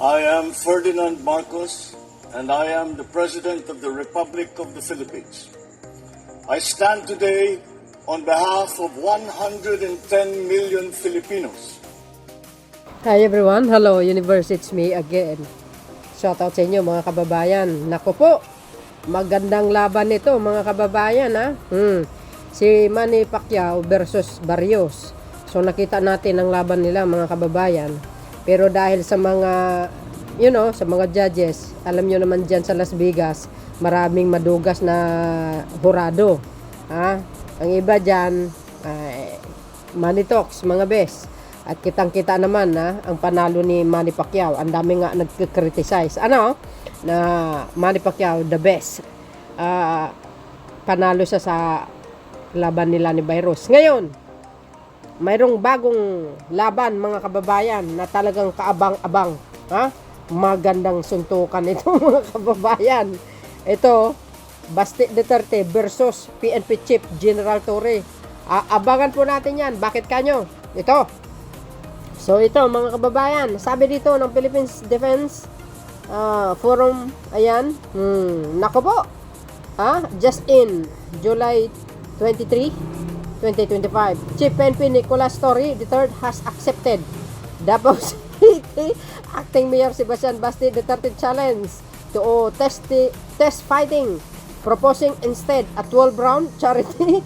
I am Ferdinand Marcos, and I am the President of the Republic of the Philippines. I stand today on behalf of 110 million Filipinos. Hi everyone, hello universe, it's me again. Shout out sa inyo mga kababayan. Naku po, magandang laban nito mga kababayan ha. Si Manny Pacquiao versus Barrios. So nakita natin ang laban nila mga kababayan. Pero dahil sa mga, sa mga judges, alam nyo naman dyan sa Las Vegas, maraming madugas na hurado. Ha? Ang iba dyan, money talks, mga bes. At kitang-kita naman ang panalo ni Manny Pacquiao. Ang dami nga nag-criticize. Na Manny Pacquiao, the best. Panalo siya sa laban nila ni Barrios. Ngayon, mayroong bagong laban mga kababayan na talagang kaabang-abang. Magandang suntukan ito mga kababayan. Ito, Baste Duterte versus PNP Chief General Torre. Abangan po natin yan. Bakit kanyo? Ito. So ito mga kababayan, sabi dito ng Philippines Defense Forum, ayan, nako po, just in July 23, 2025, Chief PNP Nicolas Torre III has accepted Davao City Acting Mayor Sebastian Baste Duterte challenge to test fighting, proposing instead a 12-round charity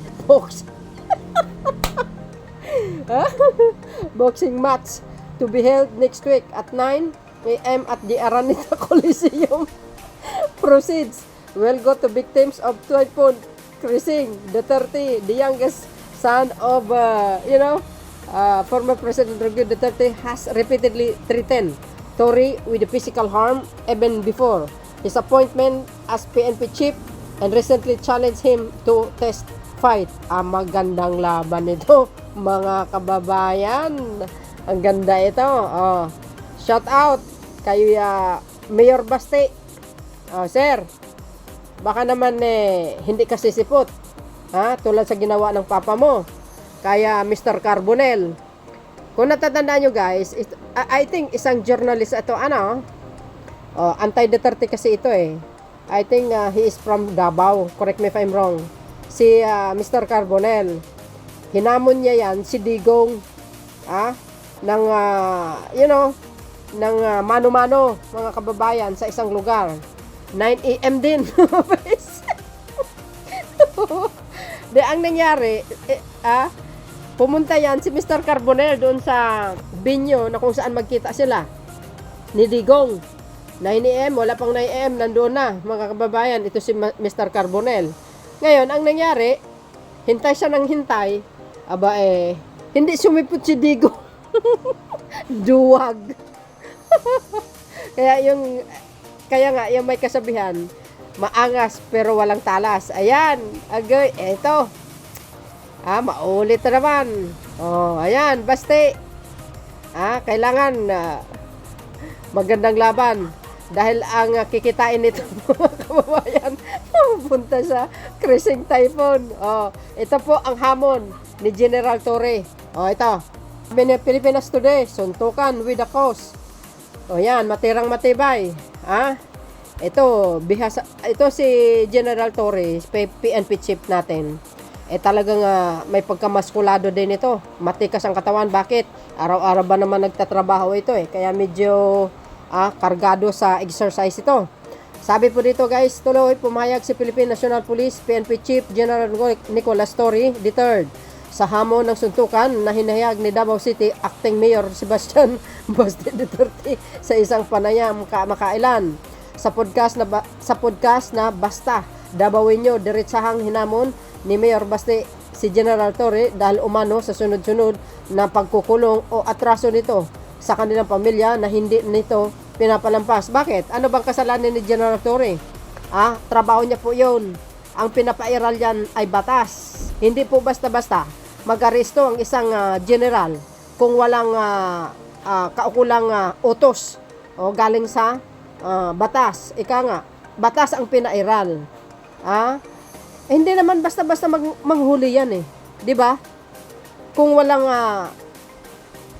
boxing match to be held next week at 9 a.m. at the Araneta Coliseum. Proceeds will go to victims of Typhoon Crising Duterte, the youngest son of, former President Rodrigo Duterte, has repeatedly threatened Torre with physical harm even before his appointment as PNP chief and recently challenged him to test fight. Magandang laban ito mga kababayan. Ang ganda ito. Shout out kay Mayor Baste. Sir, baka naman hindi ka sisipot. Tulad sa ginawa ng papa mo. Kaya Mr. Carbonell. Kung natatandaan nyo guys, I think isang journalist ito, anti-Duterte kasi ito I think he is from Davao. Correct me if I'm wrong. Si Mr. Carbonell. Hinamon niya yan, si Digong, ng mano-mano, mga kababayan, sa isang lugar. 9 a.m. din. De, ang nangyari, pumunta yan si Mr. Carbonell doon sa binyo na kung saan magkita sila ni Digong. 9 a.m., wala pang 9 a.m., nandoon na, mga kababayan, ito si Mr. Carbonell. Ngayon, ang nangyari, hintay siya ng hintay, hindi sumipot si Digong. Duwag. Kaya nga, yung may kasabihan, maangas pero walang talas. Ayan, agay, eto. Maulit na naman. Ayan, Baste. Kailangan magandang laban. Dahil ang kikitain nito mga kababayan, pupunta sa Crising Typhoon. Ito po ang hamon ni General Torre. Ito. Pilipinas Today, suntukan with a cause. Yan, matirang matibay. Ito si General Torre, PNP chief natin. Talagang may pagkamaskulado din ito. Matikas ang katawan. Bakit? Araw-araw ba naman nagtatrabaho ito Kaya medyo kargado sa exercise ito. Sabi po dito guys, tuloy pumayag si Philippine National Police PNP Chief General Nicolas Torre III sa hamon ng suntukan na hinahayag ni Davao City Acting Mayor Sebastian Baste Duterte sa isang panayam makailan. Sa podcast na Basta Davao Nyo, diretsahang hinamon ni Mayor Baste si General Torre dahil umano sa sunod-sunod na pagkukulong o atraso nito sa kanilang pamilya na hindi nito pinapalampas. Bakit? Ano bang kasalanan ni General Torre? Trabaho niya po yun. Ang pinapairal yan ay batas. Hindi po basta-basta mag-aresto ang isang general kung walang kaukulang utos o galing sa batas. Ika nga, batas ang pinairal. Hindi naman basta-basta manghuli yan 'di ba? Kung walang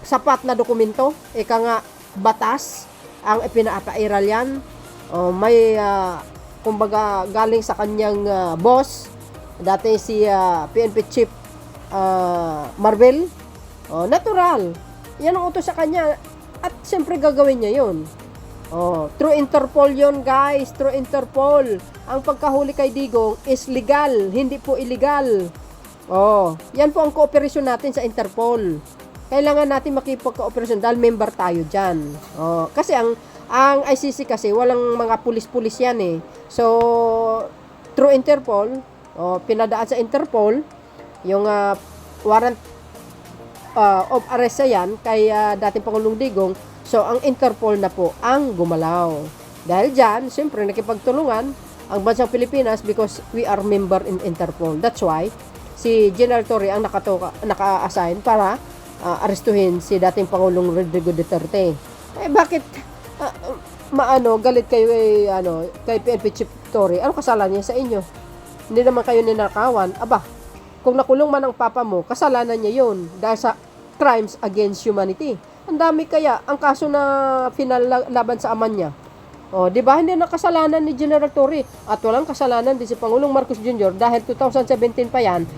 sapat na dokumento, ika nga batas, ang ipinapairal yan. May kumbaga galing sa kanyang boss, dati si PNP Chief Marvel. Natural. Yan ang utos sa kanya. At siyempre gagawin niya yun. Through Interpol yun, guys. Through Interpol. Ang pagkahuli kay Digong is legal. Hindi po illegal. Yan po ang kooperasyon natin sa Interpol. Kailangan natin makipagkooperasyon dahil member tayo dyan. Kasi ang ICC kasi walang mga pulis-pulis yan eh. So, through Interpol, pinadaan sa Interpol, yung warrant of arrest yan kay dating Pangulong Digong. So, ang Interpol na po ang gumalaw. Dahil dyan, siyempre, nakipagtulungan ang bansang Pilipinas because we are member in Interpol. That's why, si General Torre ang naka-assign para arestuhin si dating Pangulong Rodrigo Duterte. Bakit galit kayo kay PNP Chief Torre? Ano kasalanan niya sa inyo? Hindi naman kayo ninakawan. Kung nakulong man ang papa mo, kasalanan niya yun dahil sa crimes against humanity. Ang dami kaya ang kaso na final laban sa ama niya. Di ba? Hindi na kasalanan ni General Torre at walang kasalanan din si Pangulong Marcos Jr. dahil 2017 pa yan,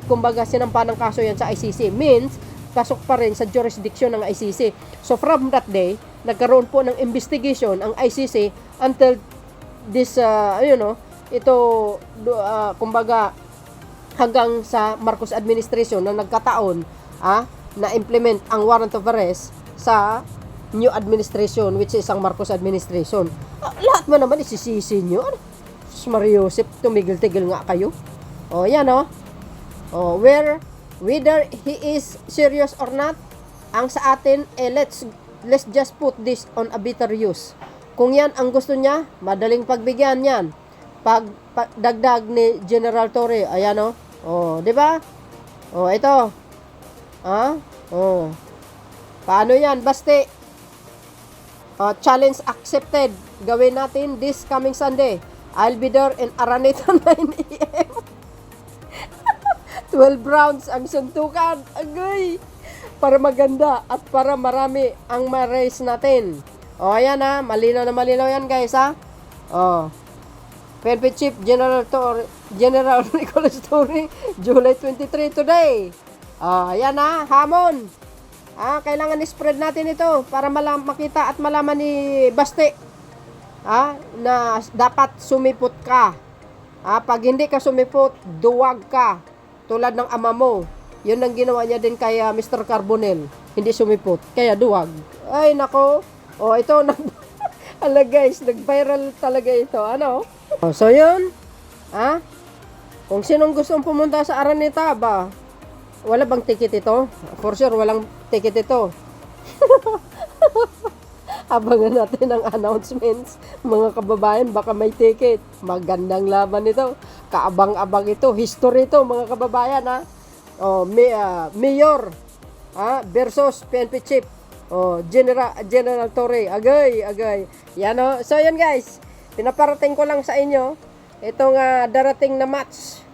kumbaga sinampa ng kaso yan sa ICC. Means, pasok pa rin sa jurisdiction ng ICC. So from that day, nagkaroon po ng investigation ang ICC until this, kumbaga, hanggang sa Marcos administration na nagkataon na implement ang warrant of arrest sa new administration which is ang Marcos administration. Lahat mo naman isisisi nyo. Mariosep, tumigil-tigil nga kayo. Yan whether he is serious or not, ang sa atin, let's just put this on a better use. Kung yan ang gusto niya, madaling pagbigyan yan. Dagdag ni General Torre, ayan di ba? Ito. Paano yan? Basta challenge accepted. Gawin natin this coming Sunday. I'll be there in Araneta 9 a.m. 12 rounds ang suntukan. Agay! Para maganda at para marami ang ma-race natin. Ayan malinaw na malinaw yan, guys, PNP Chief General Nicolas Torre, July 23 today. Ayan hamon. Kailangan i-spread natin ito para makita at malaman ni Baste na dapat sumipot ka. Pag hindi ka sumipot, duwag ka. Tulad ng ama mo. Yun ang ginawa niya din kay Mr. Carbonell. Hindi sumipot. Kaya duwag. Ay, nako. Ito. Guys, nag-viral talaga ito. So, yun. Kung sinong gustong pumunta sa Araneta, wala bang ticket ito? For sure, walang ticket ito. Abangan natin ang announcements. Mga kababayan, baka may ticket. Magandang laban ito. Kaabang-abang ito. History ito, mga kababayan, Mayor versus PNP Chief. General Torre. Agay. Yan So, yan, guys. Pinaparating ko lang sa inyo itong darating na match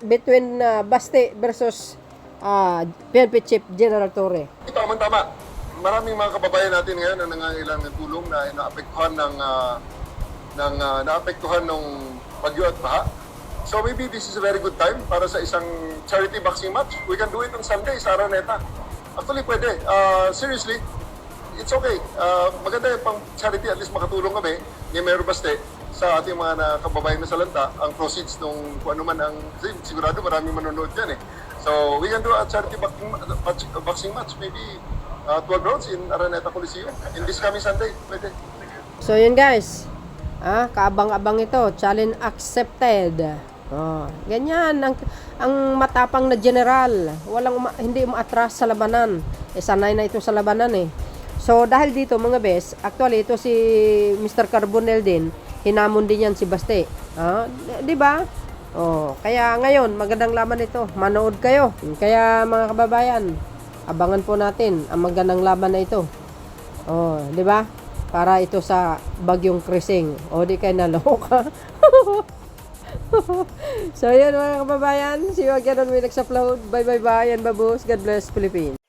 between Baste versus PNP Chief General Torre. Tama. Maraming mga kababayan natin ngayon na nangangailangan ng tulong na naapektuhan ng bagyo at baha. So maybe this is a very good time para sa isang charity boxing match. We can do it on Sunday sa Araneta. Actually, pwede. Seriously, it's okay. Maganda yung pang charity, at least makatulong kami ni Mayor Baste sa ating mga kababayan na salanta. Ang proceeds nung kung ano man ang, sigurado maraming manonood dyan So we can do a charity boxing match, maybe 12 rounds in Araneta Coliseum in this coming Sunday. Pwede. So yun, guys. Kaabang-abang ito. Challenge accepted. Ganyan ang matapang na general. Hindi umaatras sa labanan. Sanay na ito sa labanan So dahil dito, mga bes, actually ito si Mr. Carbonell din, hinamon din yan si Baste. Di ba? Kaya ngayon, magandang laban ito. Manood kayo. Kaya mga kababayan, abangan po natin ang magandang laban na ito. Di ba? Para ito sa Bagyong Krising. Di kayo naloka. So, yan mga kababayan. See you again on my next upload. Bye. And babus. God bless Philippines.